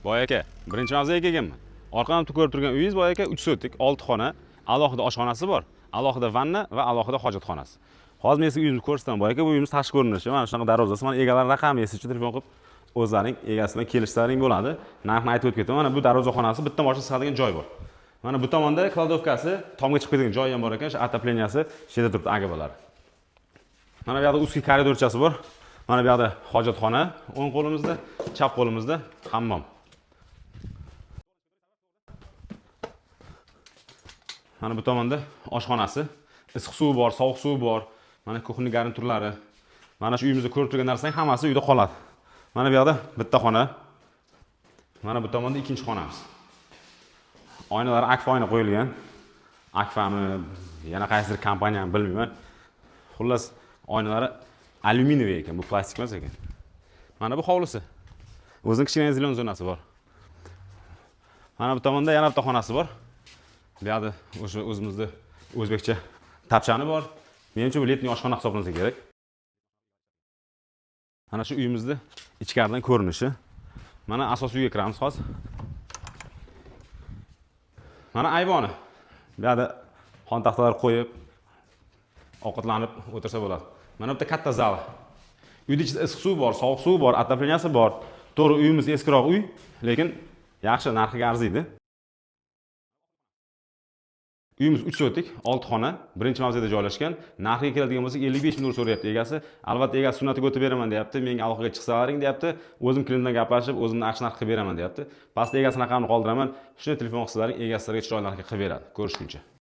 Boy aka, birinchi mavzuga kelganman. Orqamda ko'rib turgan uyingiz boy aka 3 so'tlik, 6 xona, alohida oshxonasi bor, alohida vanna va alohida hojatxonasi. Hozir men sizga uyimizni ko'rsataman boy aka, bu uyimiz tashqi ko'rinishi. Mana shunaqa darvozasi, mana egalar raqami sizga telefon qilib o'zlaring egasi bilan kelishlaring bo'ladi. Narxni aytib o'tib ketaman. Mana bu darvozaxonasi, bitta mashina sig'adigan joy bor. Mana bu tomonda kladovkasi, tomga chiqib ketadigan joyi ham bor ekan, shu otopleniyasi shu yerda turibdi, agabalari. Mana bu yoqda ustki koridorchasi bor. Mana bu yoqda hojatxona, o'ng qo'limizda, chap qo'limizda hammom. Mana bu tomonda oshxonasi, issiq suvi bor, sovuq suvi bor. Mana kuxni garniturlari. Mana shu uyimizda ko'rib turgan narsaning hammasi uyda qoladi. Mana bu yoqda bitta xona. Mana bu tomonda ikkinchi xonamiz. Oynalar Akfa oyna qo'yilgan. Akfami, yana qaysidir kompaniyani bilmayman. Xullas, oynalari alyuminiy ekan, bu plastik emas ekan. Mana bu hovlisi. O'zining kichkina zilon zonasi bor. Mana bu tomonda yana bitta xonasi bor. Bu yerda o'sha o'zimizda o'zbekcha tapchani bor. Menimcha bu letniy oshxona hisoblansa kerak. Mana shu uyimizda ichkaridan ko'rinishi. Mana asosiy uyga kiramiz hozir. Mana ayvoni. Bu yerda xon taxtalar qo'yib, ovqatlanib o'tirsa bo'ladi. Mana bitta katta zal. Uyda ichida issiq suv bor, sovuq suv bor, otopleniyasi bor. To'g'ri, uyimiz eskiroq uy, lekin yaxshi narxiga arziydi. Uyimiz 3 so'tlik, 6 xona, birinchi mavzeda joylashgan. Narxiga keladigan bo'lsak 55 ming so'rayapti egasi. Albatta egasi sunnatiga o'tib beraman deyapti. Menga aloqaga chiqsalaring deyapti. O'zim klient bilan gaplashib, o'zimni aqsh narxi qilib beraman deyapti. Pastda egasi raqamini qoldiraman. Shuni telefon qilsalaring, egasi sizlarga chiroyli narxga qilib beradi. Ko'rishguncha.